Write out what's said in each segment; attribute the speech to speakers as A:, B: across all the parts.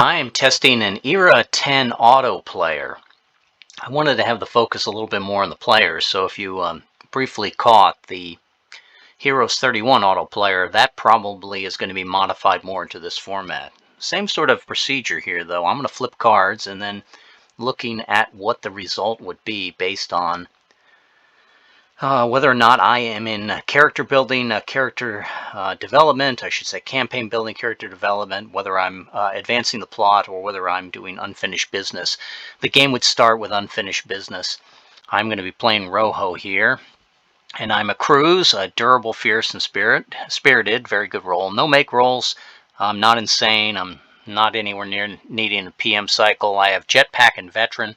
A: I am testing an Era 10 Autoplayer. I wanted to have the focus a little bit more on the players, so if you briefly caught the Heroes 31 Autoplayer, that probably is going to be modified more into this format. Same sort of procedure here, though. I'm going to flip cards and then looking at what the result would be based on whether or not I am in character building, character development, I should say campaign building, character development, whether I'm advancing the plot or whether I'm doing unfinished business. The game would start with unfinished business. I'm going to be playing Rojo here, and I'm a Cruz, durable, fierce, and spirited. Very good roll. No make rolls. I'm not insane. I'm not anywhere near needing a PM cycle. I have Jetpack and Veteran.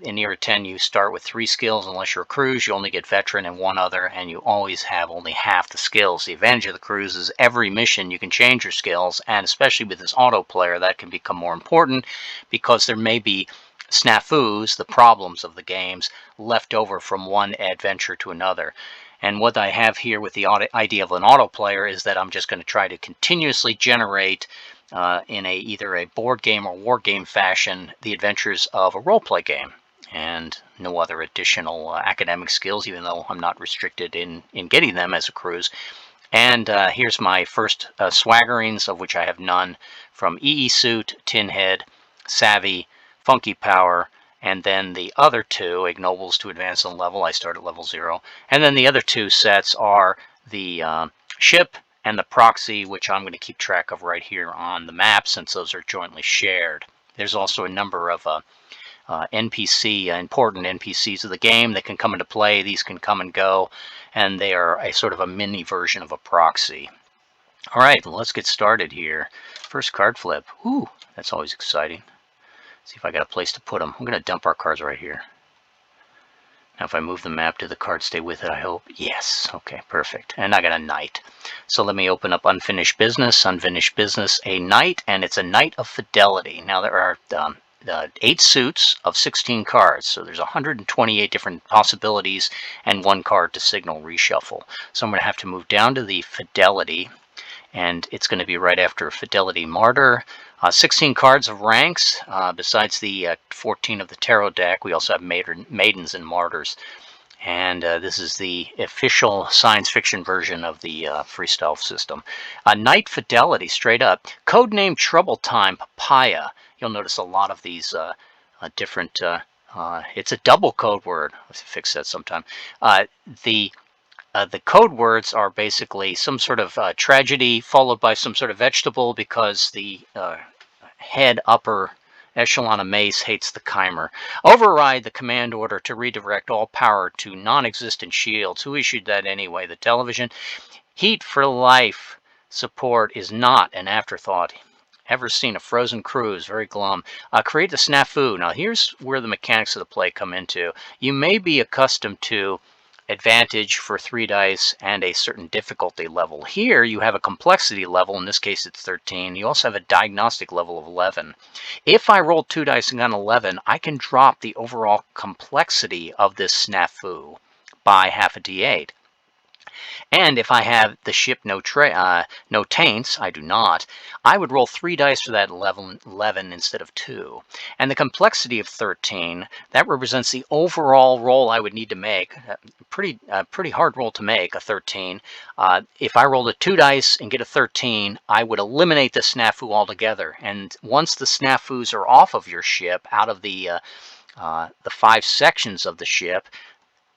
A: In Era 10, you start with 3 skills. Unless you're a Cruise, you only get Veteran and 1 other, and you always have only half the skills. The advantage of the Cruise is every mission you can change your skills, and especially with this Autoplayer, that can become more important because there may be snafus, the problems of the games, left over from one adventure to another. And what I have here with the idea of an Autoplayer is that I'm just going to try to continuously generate in either a board game or war game fashion the adventures of a role-play game, and no other additional academic skills, even though I'm not restricted in getting them as a Cruise. And here's my first swaggerings, of which I have none, from EE Suit, Tin Head, Savvy, Funky Power, and then the other 2, Ignobles to advance on level. I start at level 0. And then the other 2 sets are the ship and the proxy, which I'm going to keep track of right here on the map since those are jointly shared. There's also a number of important NPCs of the game that can come into play. These can come and go, and they are a sort of a mini version of a proxy. All right, let's get started here. First card flip. Ooh, that's always exciting. See if I got a place to put them. I'm going to dump our cards right here. Now if I move the map, do the cards stay with it, I hope? Yes. Okay, perfect. And I got a knight. So let me open up unfinished business, a knight, and it's a knight of fidelity. Now there are 8 suits of 16 cards, so there's 128 different possibilities and 1 card to signal reshuffle. So I'm going to have to move down to the fidelity, and it's going to be right after Fidelity Martyr. 16 cards of ranks, besides the 14 of the tarot deck. We also have Maidens and Martyrs. And this is the official science fiction version of the freestyle system. Knight Fidelity, straight up. Codename Trouble Time, Papaya. You'll notice a lot of these different... it's a double code word. Let's fix that sometime. The code words are basically some sort of tragedy followed by some sort of vegetable, because the head upper echelon of Mace hates the Chimer. Override the command order to redirect all power to non-existent shields. Who issued that anyway? The television? Heat for life support is not an afterthought. Ever seen a frozen Cruise? Very glum. Create a snafu. Now here's where the mechanics of the play come into. You may be accustomed to advantage for 3 dice and a certain difficulty level. Here you have a complexity level. In this case it's 13. You also have a diagnostic level of 11. If I roll 2 dice and got an 11, I can drop the overall complexity of this snafu by half a d8. And if I have the ship no taints, I do not, I would roll 3 dice for that 11 instead of 2. And the complexity of 13, that represents the overall roll I would need to make. Pretty hard roll to make, a 13. If I rolled a 2 dice and get a 13, I would eliminate the snafu altogether. And once the snafus are off of your ship, out of the 5 sections of the ship,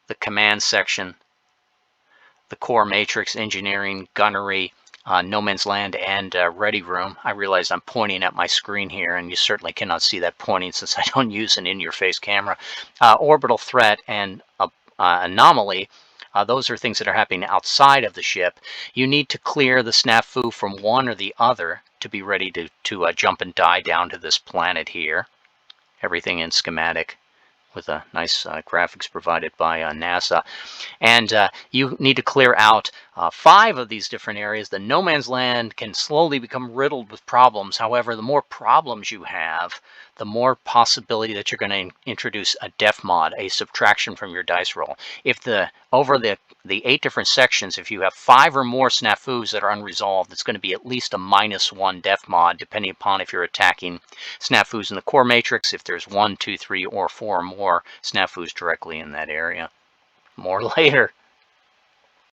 A: the command section, the core matrix, engineering, gunnery, no man's land, and ready room. I realize I'm pointing at my screen here, and you certainly cannot see that pointing since I don't use an in-your-face camera. Orbital threat and anomaly. Those are things that are happening outside of the ship. You need to clear the snafu from one or the other to be ready to jump and die down to this planet here. Everything in schematic, with a nice graphics provided by NASA. And you need to clear out 5 of these different areas. The no man's land can slowly become riddled with problems. However, the more problems you have, the more possibility that you're going to introduce a def mod, a subtraction from your dice roll. If the over the 8 different sections, if you have 5 or more snafus that are unresolved, it's going to be at least a -1 death mod, depending upon if you're attacking snafus in the core matrix, if there's 1, 2, 3, or 4 or more snafus directly in that area. More later.